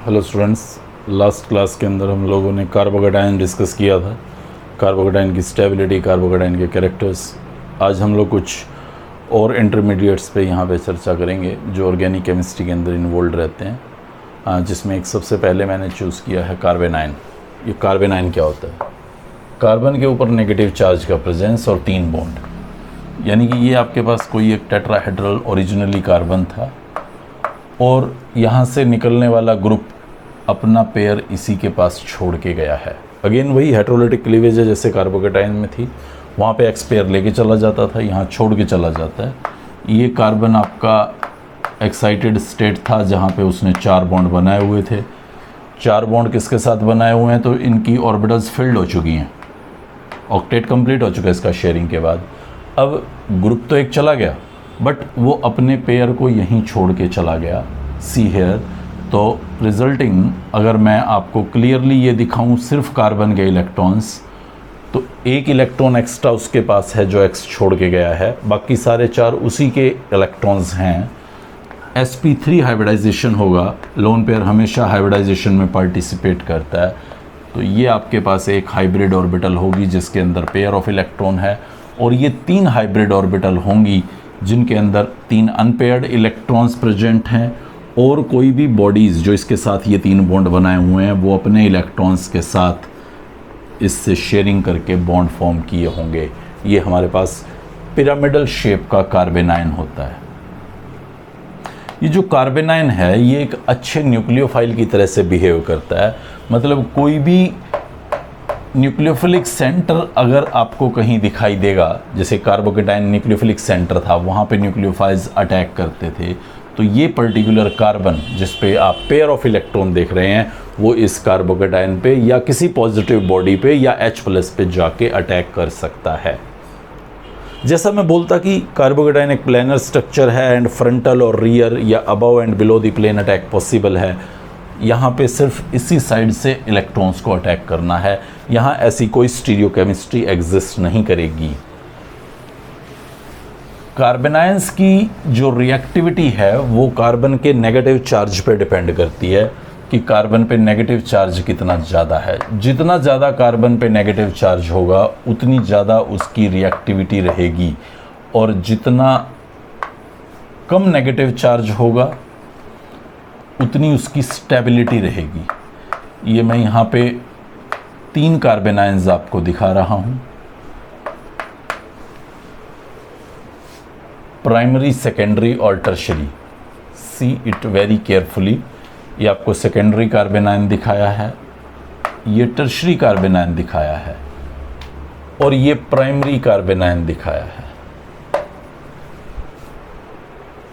Hello students, last class के अंदर हम लोगों ने कार्बोकेटायन डिस्कस किया था, कार्बोकेटायन की स्टेबिलिटी, कार्बोकेटायन के कैरेक्टर्स। आज हम लोग कुछ और इंटरमीडिएट्स पे यहाँ पे चर्चा करेंगे जो ऑर्गेनिक केमिस्ट्री के अंदर इन्वॉल्व रहते हैं, जिसमें एक सबसे पहले मैंने चूज़ किया है कार्बेनाइन। ये कार्बेनाइन क्या होता है? कार्बन के ऊपर नेगेटिव चार्ज का प्रेजेंस और 3 बॉन्ड, यानी कि ये आपके पास कोई एक टेट्राहेड्रल ओरिजिनली कार्बन था और यहाँ से निकलने वाला ग्रुप अपना पेयर इसी के पास छोड़ के गया है। अगेन वही हेटेरोलिटिक क्लीवेज है जैसे कार्बोकेटायन में थी, वहाँ पे एक्स पेयर लेके चला जाता था, यहाँ छोड़ के चला जाता है। ये कार्बन आपका एक्साइटेड स्टेट था जहाँ पे उसने 4 बॉन्ड बनाए हुए थे। 4 बॉन्ड किसके साथ बनाए हुए हैं? तो इनकी ऑर्बिटल्स फिल्ड हो चुकी हैं, ऑक्टेट कंप्लीट हो चुका है इसका शेयरिंग के बाद। अब ग्रुप तो एक चला गया बट वो अपने पेयर को यहीं छोड़ के चला गया, सी हेयर। तो रिजल्टिंग अगर मैं आपको क्लियरली ये दिखाऊं सिर्फ कार्बन के इलेक्ट्रॉन्स, तो एक इलेक्ट्रॉन एक्स्ट्रा उसके पास है जो एक्स छोड़ के गया है, बाकी सारे 4 उसी के इलेक्ट्रॉन्स हैं। sp3 हाइब्रिडाइजेशन होगा, लोन पेयर हमेशा हाइब्रिडाइजेशन में पार्टिसिपेट करता है। तो ये आपके पास एक हाइब्रिड ऑर्बिटल होगी जिसके अंदर पेयर ऑफ इलेक्ट्रॉन है, और ये 3 हाइब्रिड ऑर्बिटल होंगी जिनके अंदर 3 अनपेयर्ड इलेक्ट्रॉन्स प्रेजेंट हैं, और कोई भी बॉडीज़ जो इसके साथ ये 3 बॉन्ड बनाए हुए हैं वो अपने इलेक्ट्रॉन्स के साथ इससे शेयरिंग करके बॉन्ड फॉर्म किए होंगे। ये हमारे पास पिरामिडल शेप का कार्बेनाइन होता है। ये जो कार्बेनाइन है ये एक अच्छे न्यूक्लियोफाइल की तरह से बिहेव करता है, मतलब कोई भी न्यूक्लियोफिलिक सेंटर अगर आपको कहीं दिखाई देगा, जैसे कार्बोकेटायन न्यूक्लियोफिलिक सेंटर था, वहाँ पे न्यूक्लियोफाइल्स अटैक करते थे, तो ये पर्टिकुलर कार्बन जिस पे आप पेयर ऑफ इलेक्ट्रॉन देख रहे हैं वो इस कार्बोकेटायन पे या किसी पॉजिटिव बॉडी पे या H+ पे जाके अटैक कर सकता है। जैसा मैं बोलता कि कार्बोकेटायन एक प्लेनर स्ट्रक्चर है एंड फ्रंटल और रियर या above and below the plane attack possible है, यहाँ पे सिर्फ इसी साइड से इलेक्ट्रॉन्स को अटैक करना है। यहाँ ऐसी कोई स्टीरियोकेमिस्ट्री एग्जिस्ट नहीं करेगी। कार्बेनायंस की जो रिएक्टिविटी है वो कार्बन के नेगेटिव चार्ज पे डिपेंड करती है कि कार्बन पे नेगेटिव चार्ज कितना ज़्यादा है। जितना ज़्यादा कार्बन पे नेगेटिव चार्ज होगा उतनी ज़्यादा उसकी रिएक्टिविटी रहेगी, और जितना कम नेगेटिव चार्ज होगा उतनी उसकी स्टेबिलिटी रहेगी। ये मैं यहाँ पे 3 कार्बेनाइंस आपको दिखा रहा हूँ, प्राइमरी, सेकेंडरी और tertiary. See it very carefully. ये आपको सेकेंडरी कार्बेनाइन दिखाया है, ये टर्शरी कार्बेनाइन दिखाया है, और ये प्राइमरी कार्बेनाइन दिखाया है।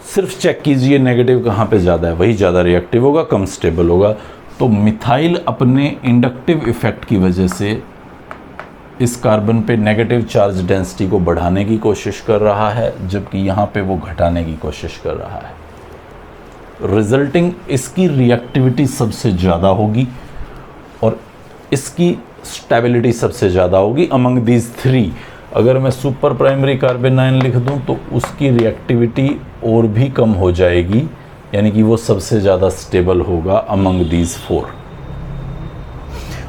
सिर्फ चेक कीजिए नेगेटिव कहाँ पे ज़्यादा है, वही ज़्यादा रिएक्टिव होगा, कम स्टेबल होगा। तो मिथाइल अपने इंडक्टिव इफेक्ट की वजह से इस कार्बन पे नेगेटिव चार्ज डेंसिटी को बढ़ाने की कोशिश कर रहा है, जबकि यहाँ पे वो घटाने की कोशिश कर रहा है। रिजल्टिंग इसकी रिएक्टिविटी सबसे ज़्यादा होगी और इसकी स्टेबिलिटी सबसे ज़्यादा होगी अमंग दीज 3। अगर मैं सुपर प्राइमरी कार्बेनाइन लिख दूं तो उसकी रिएक्टिविटी और भी कम हो जाएगी, यानी कि वो सबसे ज़्यादा स्टेबल होगा अमंग दीज 4।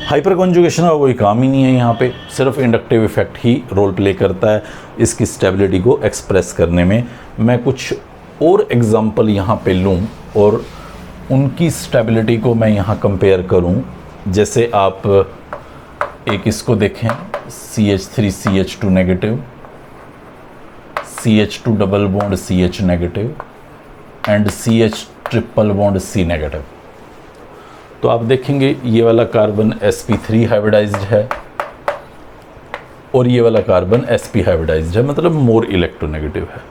हाइपर कॉन्जुगेशन का कोई काम ही नहीं है यहाँ पे, सिर्फ इंडक्टिव इफेक्ट ही रोल प्ले करता है इसकी स्टेबिलिटी को एक्सप्रेस करने में। मैं कुछ और एग्जाम्पल यहाँ पे लूँ और उनकी स्टेबिलिटी को मैं यहाँ कंपेयर करूँ। जैसे आप एक इसको देखें, CH3CH2 negative, CH2 double bond CH negative and CH triple bond C negative. तो आप देखेंगे ये वाला कार्बन sp3 हाइब्रिडाइज्ड है और ये वाला कार्बन sp हाइब्रिडाइज्ड है, मतलब मोर इलेक्ट्रोनेगेटिव है।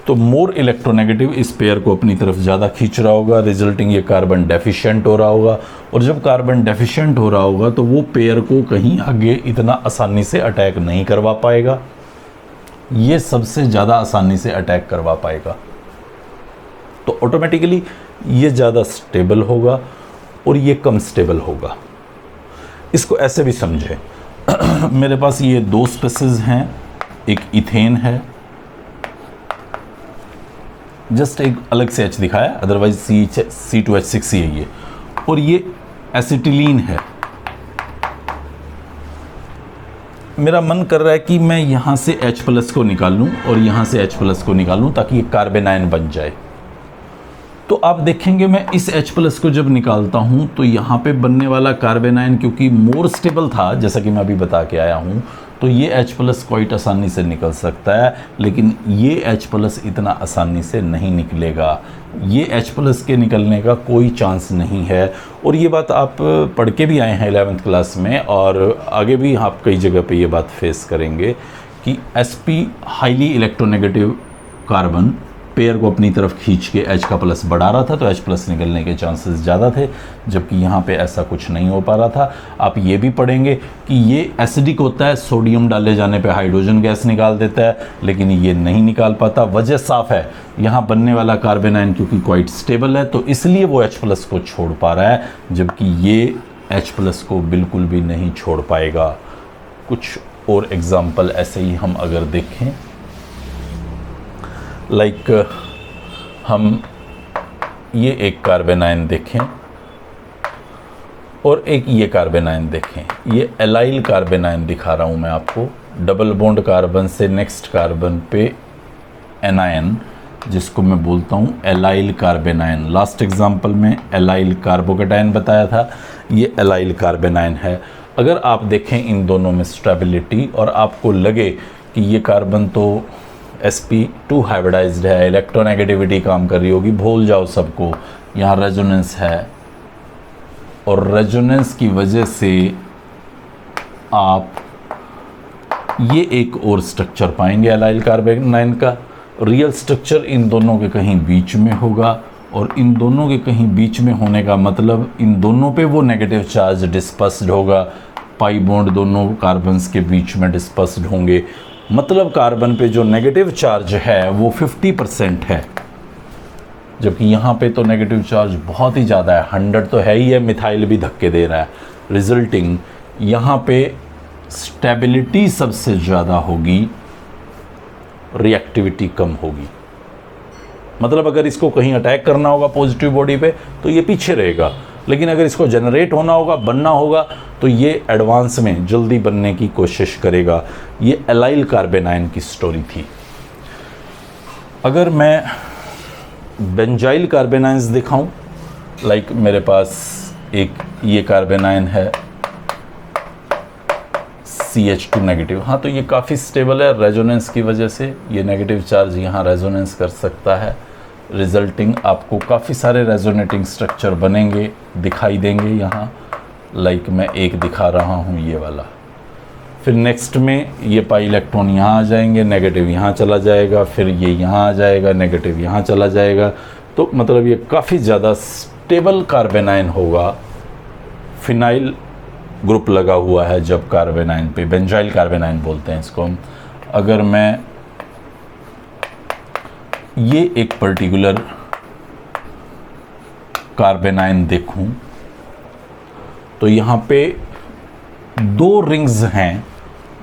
तो मोर इलेक्ट्रोनेगेटिव इस पेयर को अपनी तरफ ज़्यादा खींच रहा होगा, रिजल्टिंग ये कार्बन डेफिशिएंट हो रहा होगा, और जब कार्बन डेफिशिएंट हो रहा होगा तो वो पेयर को कहीं आगे इतना आसानी से अटैक नहीं करवा पाएगा, ये सबसे ज़्यादा आसानी से अटैक करवा पाएगा। तो ऑटोमेटिकली ये ज़्यादा स्टेबल होगा और ये कम स्टेबल होगा। इसको ऐसे भी समझें मेरे पास ये 2 स्पेसीज हैं, एक इथेन है, जस्ट एक अलग से H दिखाया, अदरवाइज C2H6 ही है ये, और ये एसिटिलीन है। मेरा मन कर रहा है कि मैं यहाँ से H+ को निकाल लूँ और यहाँ से H+ को निकाल लूँ ताकि ये कार्बेनाइन बन जाए। तो आप देखेंगे मैं इस H+ को जब निकालता हूँ तो यहाँ पे बनने वाला कार्बेनाइन क्योंकि मोर स्टेबल था, जैसा कि मैं अभी बता के आया हूँ, तो ये H+ क्वाइट आसानी से निकल सकता है, लेकिन ये H+ इतना आसानी से नहीं निकलेगा। ये H+ के निकलने का कोई चांस नहीं है। और ये बात आप पढ़ के भी आए हैं 11th क्लास में, और आगे भी आप कई जगह पे ये बात फेस करेंगे कि sp highly electronegative carbon pair को अपनी तरफ खींच के H+ बढ़ा रहा था, तो H+ निकलने के चांसेस ज़्यादा थे, जबकि यहाँ पे ऐसा कुछ नहीं हो पा रहा था। आप ये भी पढ़ेंगे कि ये एसिडिक होता है, सोडियम डाले जाने पे हाइड्रोजन गैस निकाल देता है, लेकिन ये नहीं निकाल पाता। वजह साफ है, यहाँ बनने वाला कार्बेनाइन क्योंकि क्वाइट स्टेबल है तो इसलिए वो H+ को छोड़ पा रहा है, जबकि ये H+ को बिल्कुल भी नहीं छोड़ पाएगा। कुछ और एग्जाम्पल ऐसे ही हम अगर देखें, लाइक हम ये एक कार्बेनाइन देखें और एक ये कार्बेनाइन देखें। ये एलाइल कार्बेनाइन दिखा रहा हूँ मैं आपको, डबल बॉन्ड कार्बन से नेक्स्ट कार्बन पे एनायन, जिसको मैं बोलता हूँ एलाइल कार्बेनाइन। लास्ट एग्जाम्पल में एलाइल कार्बोकेटाइन बताया था, ये एलाइल कार्बेनाइन है। अगर आप देखें इन दोनों में स्टेबिलिटी और आपको लगे कि ये कार्बन तो sp2 हाइब्रिडाइज्ड है, इलेक्ट्रोनेगेटिविटी काम कर रही होगी, भूल जाओ सबको, यहाँ रेजोनेंस है और रेजोनेंस की वजह से आप ये एक और स्ट्रक्चर पाएंगे एलाइल कार्बेनाइन का। रियल स्ट्रक्चर इन दोनों के कहीं बीच में होगा, और इन दोनों के कहीं बीच में होने का मतलब इन दोनों पे वो नेगेटिव चार्ज डिस्पर्स्ड होगा, पाई बॉन्ड दोनों कार्बन्स के बीच में डिस्पर्स्ड होंगे, मतलब कार्बन पे जो नेगेटिव चार्ज है वो 50% है, जबकि यहाँ पे तो नेगेटिव चार्ज बहुत ही ज़्यादा है, 100 तो है ही है, मिथाइल भी धक्के दे रहा है। रिजल्टिंग यहाँ पे स्टेबिलिटी सबसे ज़्यादा होगी, रिएक्टिविटी कम होगी। मतलब अगर इसको कहीं अटैक करना होगा पॉजिटिव बॉडी पे तो ये पीछे रहेगा, लेकिन अगर इसको जनरेट होना होगा, बनना होगा, तो ये एडवांस में जल्दी बनने की कोशिश करेगा। ये एलाइल कार्बेनाइन की स्टोरी थी। अगर मैं बेंजाइल कार्बेनाइंस दिखाऊं, लाइक मेरे पास एक ये कार्बेनाइन है CH2 नेगेटिव, हाँ तो ये काफ़ी स्टेबल है, रेजोनेंस की वजह से ये नेगेटिव चार्ज यहाँ रेजोनेंस कर सकता है, रिजल्टिंग आपको काफ़ी सारे रेजोनेटिंग स्ट्रक्चर बनेंगे, दिखाई देंगे यहाँ। लाइक मैं एक दिखा रहा हूँ ये वाला, फिर नेक्स्ट में ये पाई इलेक्ट्रॉन यहाँ आ जाएंगे, नेगेटिव यहाँ चला जाएगा, फिर ये यहाँ आ जाएगा, नेगेटिव यहाँ चला जाएगा। तो मतलब ये काफ़ी ज़्यादा स्टेबल कार्बेनाइन होगा। फिनाइल ग्रुप लगा हुआ है जब कार्बेनाइन पे, बेंजाइल कार्बेनाइन बोलते हैं इसको हम। अगर मैं ये एक पर्टिकुलर कार्बेनाइन देखूं तो यहाँ पे 2 रिंग्स हैं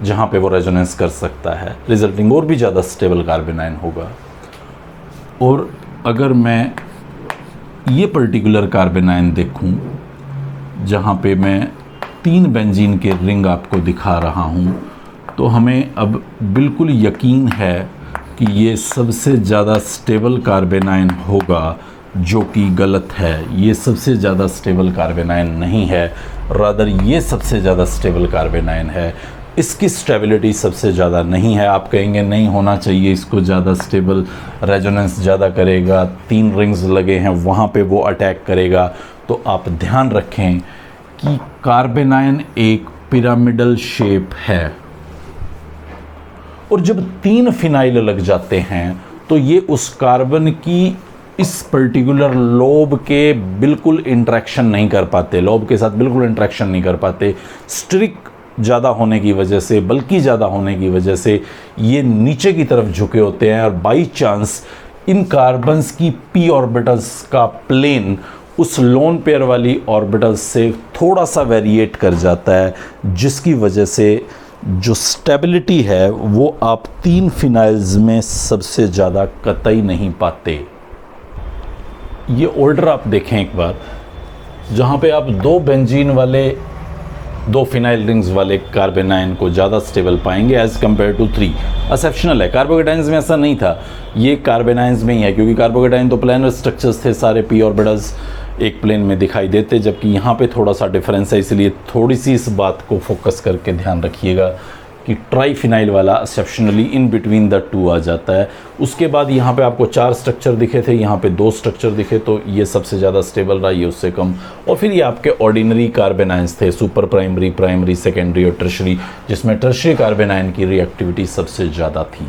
जहाँ पे वो रेजोनेंस कर सकता है, रिजल्टिंग और भी ज़्यादा स्टेबल कार्बेनाइन होगा। और अगर मैं ये पर्टिकुलर कार्बेनाइन देखूं जहाँ पे मैं 3 बेंजीन के रिंग आपको दिखा रहा हूँ, तो हमें अब बिल्कुल यकीन है कि ये सबसे ज़्यादा स्टेबल कार्बेनाइन होगा, जो कि गलत है। ये सबसे ज़्यादा स्टेबल कार्बेनाइन नहीं है, रादर ये सबसे ज़्यादा स्टेबल कार्बेनाइन है। इसकी स्टेबिलिटी सबसे ज़्यादा नहीं है। आप कहेंगे नहीं होना चाहिए इसको ज़्यादा स्टेबल, रेजोनेंस ज़्यादा करेगा, 3 रिंग्स लगे हैं वहाँ पे वो अटैक करेगा। तो आप ध्यान रखें कि कार्बेनाइन एक पिरामिडल शेप है, और जब 3 फिनाइल लग जाते हैं तो ये उस कार्बन की इस पर्टिकुलर लोब के बिल्कुल इंटरेक्शन नहीं कर पाते, लोब के साथ बिल्कुल इंटरेक्शन नहीं कर पाते। स्ट्रिक ज़्यादा होने की वजह से, बल्कि ज़्यादा होने की वजह से ये नीचे की तरफ झुके होते हैं, और बाई चांस इन कार्बन्स की p ऑर्बिटल्स का प्लेन उस लोन पेयर वाली ऑर्बिटल्स से थोड़ा सा वेरिएट कर जाता है, जिसकी वजह से जो स्टेबिलिटी है वो आप 3 फिनाइल्स में सबसे ज़्यादा कतई नहीं पाते। ये ऑर्डर आप देखें एक बार, जहाँ पे आप 2 बेंजीन वाले 2 फिनाइल रिंग्स वाले कार्बन आयन को ज़्यादा स्टेबल पाएंगे एज़ कम्पेयर टू 3। एक्सेप्शनल है, कार्बोकेटाइंस में ऐसा नहीं था, ये कार्बन आयंस में ही है, क्योंकि कार्बोकेटाइन तो प्लेनर स्ट्रक्चर्स थे सारे, पी ऑर्बिटल्स एक प्लेन में दिखाई देते, जबकि यहाँ पे थोड़ा सा डिफरेंस है। इसलिए थोड़ी सी इस बात को फोकस करके ध्यान रखिएगा कि ट्राईफिनाइल वाला एक्सेप्शनली इन बिटवीन द 2 आ जाता है। उसके बाद यहाँ पे आपको 4 स्ट्रक्चर दिखे थे, यहाँ पे 2 स्ट्रक्चर दिखे, तो ये सबसे ज़्यादा स्टेबल रहा, ये उससे कम। और फिर ये आपके ऑर्डिनरी कार्बन आयंस थे, सुपर प्राइमरी, प्राइमरी, सेकेंडरी और टर्शरी, जिसमें टर्शरी कार्बन आयन की रिएक्टिविटी सबसे ज़्यादा थी।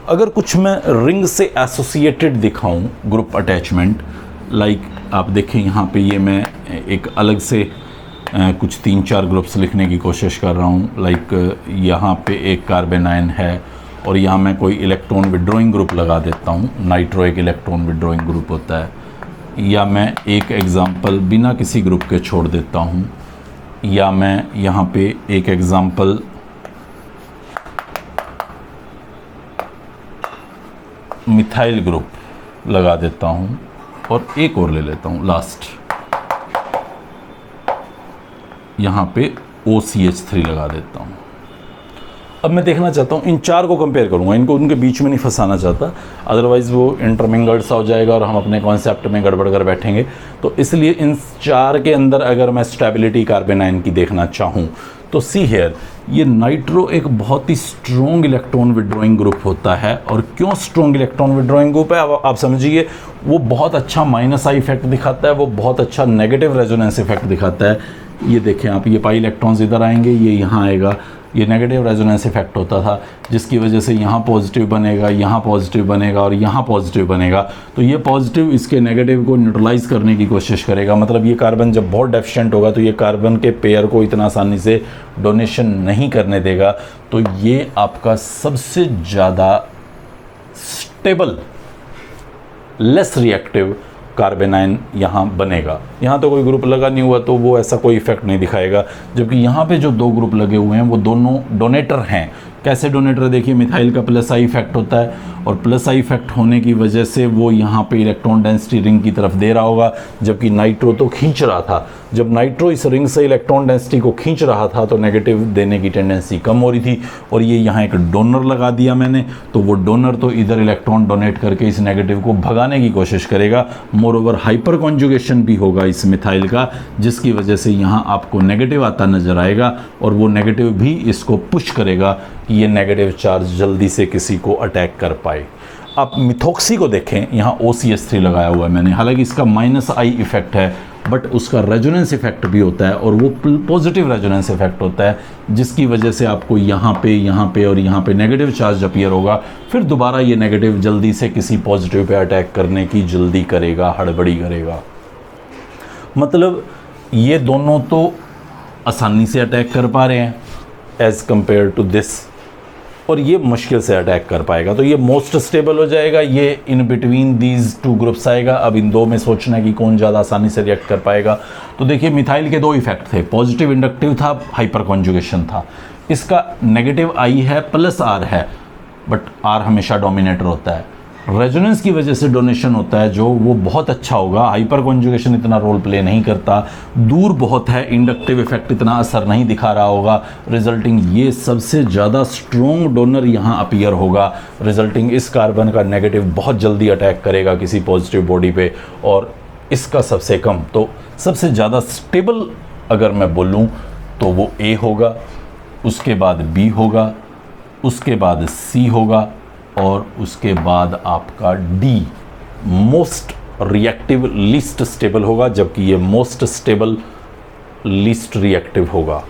अगर कुछ मैं रिंग से एसोसिएटेड दिखाऊं ग्रुप अटैचमेंट, लाइक आप देखें यहाँ पे ये मैं एक अलग से कुछ 3-4 ग्रुप्स लिखने की कोशिश कर रहा हूँ। लाइक यहाँ पे एक कार्बन आयन है और यहाँ मैं कोई इलेक्ट्रॉन विड्रॉइंग ग्रुप लगा देता हूँ, नाइट्रो एक इलेक्ट्रॉन विड्रॉइंग ग्रुप होता है। या मैं एक एग्ज़ाम्पल बिना किसी ग्रुप के छोड़ देता हूँ, या मैं यहाँ पे एक एग्ज़ाम्पल मिथाइल ग्रुप लगा देता हूँ और एक और ले लेता हूँ लास्ट, यहाँ पे OCH3 लगा देता हूँ। अब मैं देखना चाहता हूँ, इन 4 को कंपेयर करूँगा, इनको उनके बीच में नहीं फंसाना चाहता, अदरवाइज़ वो इंटरमिंगल्ड सा हो जाएगा और हम अपने कॉन्सेप्ट में गड़बड़ कर बैठेंगे। तो इसलिए इन 4 के अंदर अगर मैं स्टेबिलिटी कार्बन आयन की देखना चाहूँ तो सी हेयर, ये नाइट्रो एक बहुत ही स्ट्रॉन्ग इलेक्ट्रॉन विड्रॉइंग ग्रुप होता है। और क्यों स्ट्रॉन्ग इलेक्ट्रॉन विड्रॉइंग ग्रुप है आप समझिए, वो बहुत अच्छा माइनस आई इफेक्ट दिखाता है, वो बहुत अच्छा नेगेटिव रेजोनेंस इफेक्ट दिखाता है। ये देखें आप, ये पाई इलेक्ट्रॉन्स इधर आएंगे, ये यहाँ आएगा, ये नेगेटिव रेजोनेंस इफेक्ट होता था, जिसकी वजह से यहाँ पॉजिटिव बनेगा, यहाँ पॉजिटिव बनेगा और यहाँ पॉजिटिव बनेगा। तो ये पॉजिटिव इसके नेगेटिव को न्यूट्रलाइज करने की कोशिश करेगा। मतलब ये कार्बन जब बहुत डेफिशिएंट होगा तो ये कार्बन के पेयर को इतना आसानी से डोनेशन नहीं करने देगा। तो ये आपका सबसे ज़्यादा stable, less reactive carbon ion यहाँ बनेगा। यहाँ तो कोई ग्रुप लगा नहीं हुआ तो वो ऐसा कोई इफेक्ट नहीं दिखाएगा, जबकि यहाँ पे जो 2 ग्रुप लगे हुए हैं वो दोनों डोनेटर हैं। कैसे डोनेटर, देखिए मिथाइल का प्लस आई इफेक्ट होता है और प्लस आई इफेक्ट होने की वजह से वो यहाँ पे इलेक्ट्रॉन डेंसिटी रिंग की तरफ दे रहा होगा, जबकि नाइट्रो तो खींच रहा था। जब नाइट्रो इस रिंग से इलेक्ट्रॉन डेंसिटी को खींच रहा था तो नेगेटिव देने की टेंडेंसी कम हो रही थी। और ये यहाँ एक डोनर लगा दिया मैंने, तो वो डोनर तो इधर इलेक्ट्रॉन डोनेट करके इस नेगेटिव को भगाने की कोशिश करेगा। मोरओवर हाइपर कॉन्जुगेशन भी होगा इस मिथाइल का, जिसकी वजह से यहाँ आपको नेगेटिव आता नजर आएगा और वो नेगेटिव भी इसको पुश करेगा कि ये नेगेटिव चार्ज जल्दी से किसी को अटैक कर पाए। आप मिथॉक्सी को देखें, यहाँ OCH3 लगाया हुआ है मैंने, हालांकि इसका माइनस आई इफेक्ट है, बट उसका रेजोनेंस इफेक्ट भी होता है और वो पॉजिटिव रेजोनेंस इफेक्ट होता है, जिसकी वजह से आपको यहाँ पे और यहाँ पे नेगेटिव चार्ज अपीयर होगा। फिर दोबारा ये नेगेटिव जल्दी से किसी पॉजिटिव पे अटैक करने की जल्दी करेगा, हड़बड़ी करेगा। मतलब ये दोनों तो आसानी से अटैक कर पा रहे हैं एज़ कम्पेयर टू दिस, और ये मुश्किल से अटैक कर पाएगा। तो ये मोस्ट स्टेबल हो जाएगा, ये इन बिटवीन दीज 2 ग्रुप्स आएगा। अब इन 2 में सोचना है कि कौन ज़्यादा आसानी से रिएक्ट कर पाएगा। तो देखिए मिथाइल के 2 इफेक्ट थे, पॉजिटिव इंडक्टिव था, हाइपर कॉन्जुगेशन था। इसका नेगेटिव आई है, प्लस आर है, बट आर हमेशा डोमिनेटर होता है। रेजोनेंस की वजह से डोनेशन होता है जो वो बहुत अच्छा होगा। हाइपर कॉन्जुगेशन इतना रोल प्ले नहीं करता, दूर बहुत है, इंडक्टिव इफेक्ट इतना असर नहीं दिखा रहा होगा, रिजल्टिंग ये सबसे ज़्यादा स्ट्रॉन्ग डोनर यहाँ अपीयर होगा। रिजल्टिंग इस कार्बन का नेगेटिव बहुत जल्दी अटैक करेगा किसी पॉजिटिव बॉडी पे, और इसका सबसे कम। तो सबसे ज़्यादा स्टेबल अगर मैं बोलूँ तो वो A होगा, उसके बाद B होगा, उसके बाद C होगा और उसके बाद आपका D most reactive least stable होगा, जबकि ये मोस्ट स्टेबल लीस्ट रिएक्टिव होगा।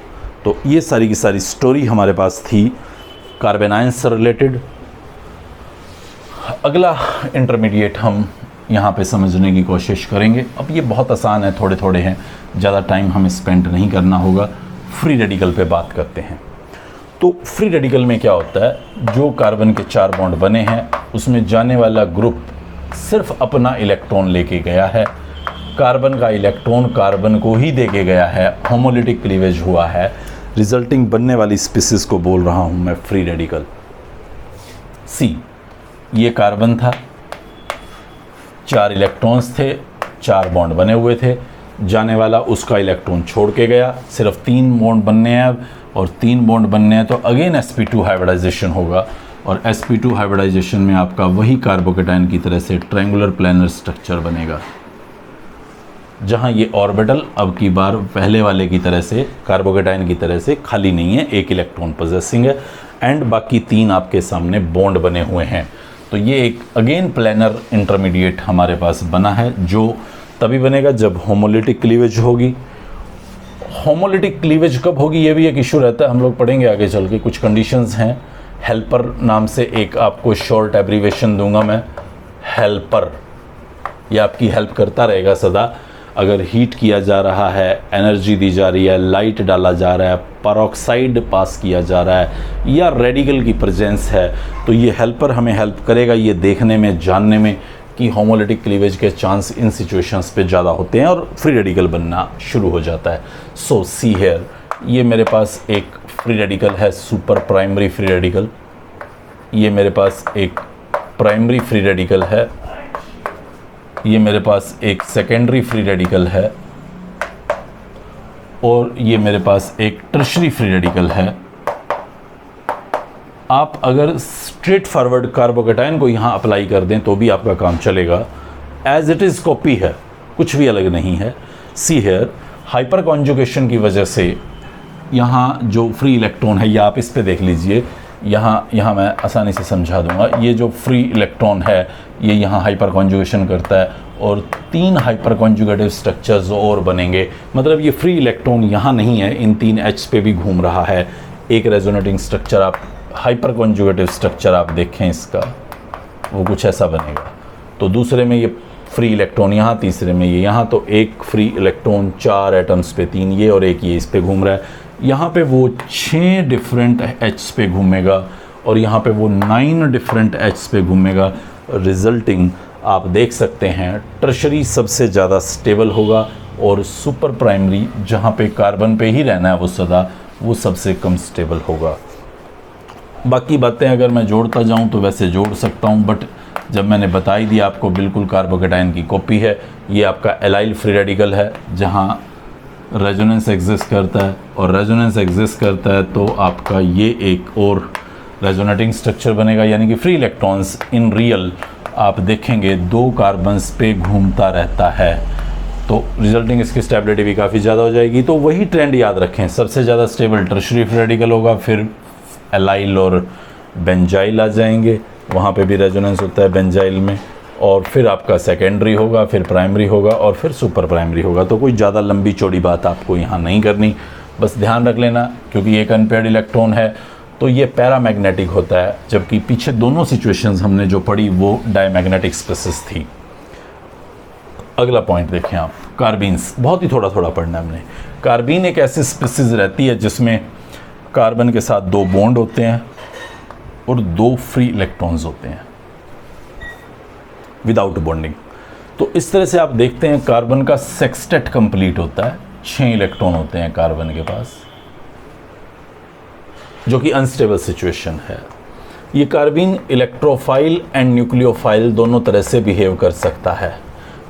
तो ये सारी की सारी स्टोरी हमारे पास थी कार्बन आयंस से रिलेटेड। अगला इंटरमीडिएट हम यहाँ पे समझने की कोशिश करेंगे। अब ये बहुत आसान है, थोड़े थोड़े हैं, ज़्यादा टाइम हमें स्पेंड नहीं करना होगा। फ्री रेडिकल पे बात करते हैं। तो फ्री रेडिकल में क्या होता है, जो कार्बन के 4 बॉन्ड बने हैं उसमें जाने वाला ग्रुप सिर्फ अपना इलेक्ट्रॉन लेके गया है, कार्बन का इलेक्ट्रॉन कार्बन को ही देके गया है, होमोलिटिक क्लीवेज हुआ है। रिजल्टिंग बनने वाली स्पीसीज को बोल रहा हूँ मैं फ्री रेडिकल। सी, ये कार्बन था, 4 इलेक्ट्रॉन्स थे, 4 बॉन्ड बने हुए थे। जाने वाला उसका इलेक्ट्रॉन छोड़ के गया, सिर्फ 3 बॉन्ड बनने हैं अब, और 3 बॉन्ड बनने हैं तो अगेन sp2 हाइब्रिडाइजेशन होगा, और sp2 हाइब्रिडाइजेशन में आपका वही कार्बोकेटाइन की तरह से ट्रायंगुलर प्लानर स्ट्रक्चर बनेगा, जहां ये ऑर्बिटल अब की बार पहले वाले की तरह से कार्बोकेटाइन की तरह से खाली नहीं है, एक इलेक्ट्रॉन पोजेसिंग है, एंड बाकी 3 आपके सामने बॉन्ड बने हुए हैं। तो ये एक अगेन प्लानर इंटरमीडिएट हमारे पास बना है, जो तभी बनेगा जब होमोलिटिक क्लीवेज होगी। होमोलिटिक क्लीवेज कब होगी ये भी एक इशू रहता है, हम लोग पढ़ेंगे आगे चल के। कुछ कंडीशंस हैं, हेल्पर नाम से एक आपको शॉर्ट एब्रीवेशन दूंगा मैं, हेल्पर, ये आपकी हेल्प करता रहेगा सदा। अगर हीट किया जा रहा है, एनर्जी दी जा रही है, लाइट डाला जा रहा है, पेरोक्साइड पास किया जा रहा है, या रेडिकल की प्रेजेंस है, तो ये हेल्पर हमें हेल्प करेगा ये देखने में, जानने में कि होमोलिटिक क्लीवेज के चांस इन सिचुएशंस पे ज़्यादा होते हैं और फ्री रेडिकल बनना शुरू हो जाता है। सो सी हियर, ये मेरे पास एक फ्री रेडिकल है, सुपर प्राइमरी फ्री रेडिकल। ये मेरे पास एक प्राइमरी फ्री रेडिकल है, ये मेरे पास एक सेकेंडरी फ्री रेडिकल है, और ये मेरे पास एक टर्शरी फ्री रेडिकल है। आप अगर स्ट्रेट फॉरवर्ड कार्बोकेटाइन को यहाँ अप्लाई कर दें तो भी आपका काम चलेगा, एज इट इज़ कॉपी है, कुछ भी अलग नहीं है। सी हेयर, हाइपर कॉन्जुगेशन की वजह से यहाँ जो फ्री इलेक्ट्रॉन है, या आप इस पे देख लीजिए, यहाँ मैं आसानी से समझा दूंगा। ये जो फ्री इलेक्ट्रॉन है ये यहाँ हाइपर कॉन्जुगेशन करता है, और 3 हाइपर कॉन्जुगेटिव स्ट्रक्चर्स और बनेंगे। मतलब ये फ्री इलेक्ट्रॉन यहाँ नहीं है, इन 3 H पे भी घूम रहा है। एक रेजोनेटिंग स्ट्रक्चर, आप हाइपर कॉन्जुगेटिव स्ट्रक्चर आप देखें इसका, वो कुछ ऐसा बनेगा। तो दूसरे में ये फ्री इलेक्ट्रॉन यहाँ, तीसरे में ये यहाँ, तो एक फ्री इलेक्ट्रॉन 4 एटम्स पे 3 ये और एक ये इस पे घूम रहा है। यहाँ पे वो 6 डिफरेंट H पे घूमेगा, और यहाँ पे वो 9 डिफरेंट H पे घूमेगा। रिजल्टिंग आप देख सकते हैं टर्शरी सबसे ज़्यादा स्टेबल होगा, और सुपर प्राइमरी जहाँ पे कार्बन पे ही रहना है वो सदा, वो सबसे कम स्टेबल होगा। बाकी बातें अगर मैं जोड़ता जाऊँ तो वैसे जोड़ सकता हूँ, बट जब मैंने बता ही दिया आपको, बिल्कुल कार्बोकेटाइन की कॉपी है। ये आपका एलाइल फ्री रेडिकल है, जहाँ रेजोनेंस एग्जिस्ट करता है, और रेजोनेंस एग्जिस्ट करता है तो आपका ये एक और रेजोनेटिंग स्ट्रक्चर बनेगा, यानी कि फ्री इलेक्ट्रॉन्स इन रियल आप देखेंगे 2 कार्बन्स पे घूमता रहता है, तो रिजल्टिंग इसकी स्टेबिलिटी भी काफ़ी ज़्यादा हो जाएगी। तो वही ट्रेंड याद रखें, सबसे ज़्यादा स्टेबल टर्शरी फ्री रेडिकल होगा, फिर एलाइल और बेंजाइल आ जाएंगे, वहाँ पे भी रेजोनेंस होता है बेंजाइल में, और फिर आपका सेकेंडरी होगा, फिर प्राइमरी होगा, और फिर सुपर प्राइमरी होगा। तो कोई ज़्यादा लंबी चौड़ी बात आपको यहाँ नहीं करनी, बस ध्यान रख लेना, क्योंकि एक अनपेयर्ड इलेक्ट्रॉन है तो ये पैरामैग्नेटिक होता है, जबकि पीछे दोनों सिचुएशंस हमने जो पढ़ी वो डायमैग्नेटिक स्पेसिस थी। अगला पॉइंट देखें आप, कार्बीन्स, बहुत ही थोड़ा थोड़ा पढ़ना है हमने। कार्बीन एक ऐसी स्पेसिस रहती है जिसमें कार्बन के साथ 2 बॉन्ड होते हैं और 2 फ्री इलेक्ट्रॉन्स होते हैं विदाउट बॉन्डिंग। तो इस तरह से आप देखते हैं कार्बन का सेक्सटेट कंप्लीट होता है, 6 इलेक्ट्रॉन होते हैं कार्बन के पास, जो कि अनस्टेबल सिचुएशन है। ये कार्बीन इलेक्ट्रोफाइल एंड न्यूक्लियोफाइल दोनों तरह से बिहेव कर सकता है।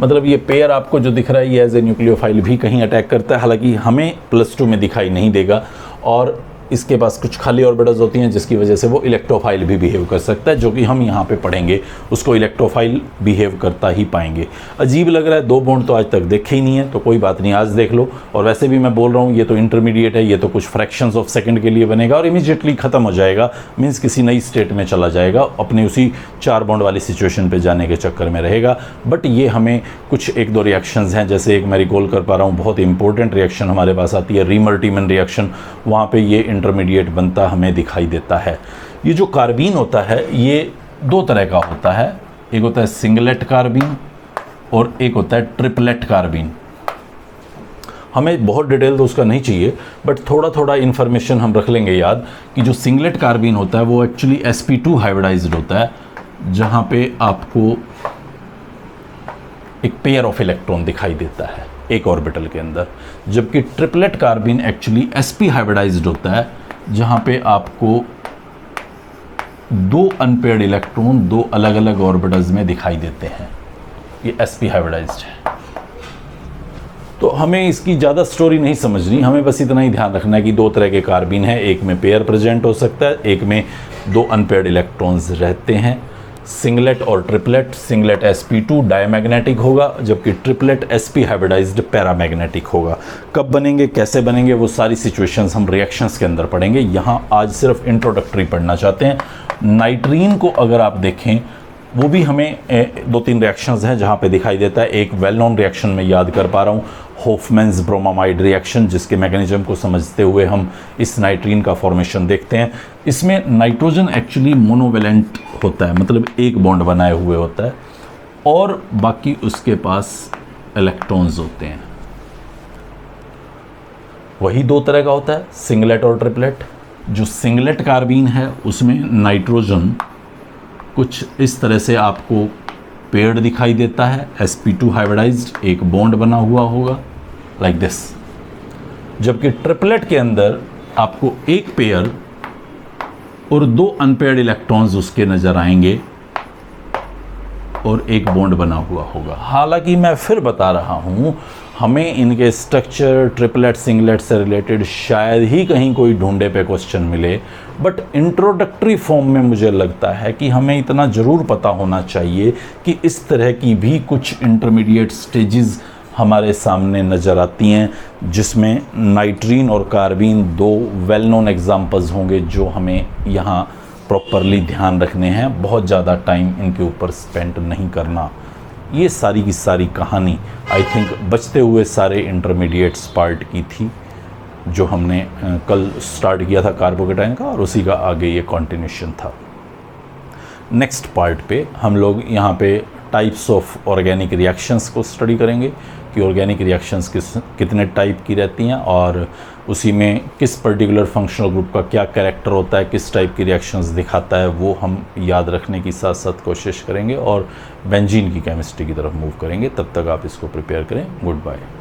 मतलब ये पेयर आपको जो दिख रहा है ये एज ए न्यूक्लियोफाइल भी कहीं अटैक करता है, हालांकि हमें +2 में दिखाई नहीं देगा, और इसके पास कुछ खाली ऑर्बिटल्स होती हैं जिसकी वजह से वो इलेक्ट्रोफाइल भी बिहेव कर सकता है, जो कि हम यहाँ पे पढ़ेंगे, उसको इलेक्ट्रोफाइल बिहेव करता ही पाएंगे। अजीब लग रहा है, 2 बॉन्ड तो आज तक देखे ही नहीं है, तो कोई बात नहीं, आज देख लो। और वैसे भी मैं बोल रहा हूँ ये तो इंटरमीडिएट है, ये तो कुछ फ्रैक्शंस ऑफ सेकंड के लिए बनेगा और इमीडिएटली ख़त्म हो जाएगा, मीन्स किसी नई स्टेट में चला जाएगा, अपने उसी 4 बॉन्ड वाली सिचुएशन पर जाने के चक्कर में रहेगा। बट ये हमें कुछ 1-2 रिएक्शंस हैं, जैसे एक मैं रिकॉल कर पा रहा हूँ, बहुत इंपॉर्टेंट रिएक्शन हमारे पास आती है, रीमर-टीमन रिएक्शन, वहाँ पर ये इंटरमीडिएट बनता हमें दिखाई देता है। ये जो कार्बीन होता है ये 2 तरह का होता है, एक होता है सिंगलेट कार्बीन और एक होता है ट्रिपलेट कार्बीन। हमें बहुत डिटेल तो उसका नहीं चाहिए, बट थोड़ा थोड़ा इन्फॉर्मेशन हम रख लेंगे याद, कि जो सिंगलेट कार्बीन होता है वो एक्चुअली sp2 हाइब्रिडाइज्ड होता है, जहाँ पे आपको एक पेयर ऑफ इलेक्ट्रॉन दिखाई देता है एक ऑर्बिटल के अंदर, जबकि triplet carbene actually sp hybridized होता है, जहाँ पे आपको 2 अनपेयर्ड इलेक्ट्रॉन 2 अलग अलग ऑर्बिटल्स में दिखाई देते हैं। ये sp हाइब्रिडाइज्ड है। तो हमें इसकी ज़्यादा स्टोरी नहीं समझनी, हमें बस इतना ही ध्यान रखना है कि दो तरह के कार्बीन है, एक में पेयर प्रेजेंट हो सकता है, एक में दो अनपेयर्ड इलेक्ट्रॉन्स रहते हैं, सिंगलेट और ट्रिपलेट। सिंगलेट sp2 डायमैग्नेटिक होगा, जबकि ट्रिपलेट sp हाइब्रिडाइज्ड पैरामैग्नेटिक होगा। कब बनेंगे, कैसे बनेंगे, वो सारी सिचुएशंस हम रिएक्शंस के अंदर पढ़ेंगे। यहाँ आज सिर्फ इंट्रोडक्टरी पढ़ना चाहते हैं। नाइट्रीन को अगर आप देखें, वो भी हमें दो तीन रिएक्शंस हैं जहाँ पे दिखाई देता है। एक वेल नोन रिएक्शन में याद कर पा रहा हूँ, होफमैन्स ब्रोमामाइड रिएक्शन, जिसके मैकेनिज्म को समझते हुए हम इस नाइट्रीन का फॉर्मेशन देखते हैं। इसमें नाइट्रोजन एक्चुअली मोनोवेलेंट होता है, मतलब एक बॉन्ड बनाए हुए होता है, और बाकी उसके पास इलेक्ट्रॉन्स होते हैं। वही दो तरह का होता है, सिंगलेट और ट्रिपलेट। जो सिंगलेट कार्बीन है उसमें नाइट्रोजन कुछ इस तरह से आपको पेयर्ड दिखाई देता है, sp2 हाइब्रिडाइज्ड, एक बॉन्ड बना हुआ होगा लाइक दिस। जबकि ट्रिपलेट के अंदर आपको एक पेयर और दो अनपेयर्ड इलेक्ट्रॉन्स उसके नज़र आएंगे और एक बॉन्ड बना हुआ होगा। हालांकि मैं फिर बता रहा हूँ, हमें इनके स्ट्रक्चर ट्रिपलेट सिंगलेट से रिलेटेड शायद ही कहीं कोई ढूंढे पे क्वेश्चन मिले, बट इंट्रोडक्टरी फॉर्म में मुझे लगता है कि हमें इतना ज़रूर पता होना चाहिए कि इस तरह की भी कुछ इंटरमीडिएट स्टेजेस हमारे सामने नज़र आती हैं, जिसमें नाइट्रीन और कार्बीन दो वेल नोन एग्जाम्पल्स होंगे जो हमें यहाँ प्रॉपरली ध्यान रखने हैं। बहुत ज़्यादा टाइम इनके ऊपर स्पेंड नहीं करना। ये सारी की सारी कहानी आई थिंक बचते हुए सारे इंटरमीडिएट्स पार्ट की थी, जो हमने कल स्टार्ट किया था कार्बोकेटाइन का, और उसी का आगे ये कंटिन्यूशन था। नेक्स्ट पार्ट पे हम लोग यहाँ पे टाइप्स ऑफ ऑर्गेनिक रिएक्शंस को स्टडी करेंगे कि ऑर्गेनिक रिएक्शंस कितने टाइप की रहती हैं, और उसी में किस पर्टिकुलर फंक्शनल ग्रुप का क्या कैरेक्टर होता है, किस टाइप की रिएक्शंस दिखाता है, वो हम याद रखने की साथ साथ कोशिश करेंगे और बेंजीन की केमिस्ट्री की तरफ मूव करेंगे। तब तक आप इसको प्रिपेयर करें। Good bye.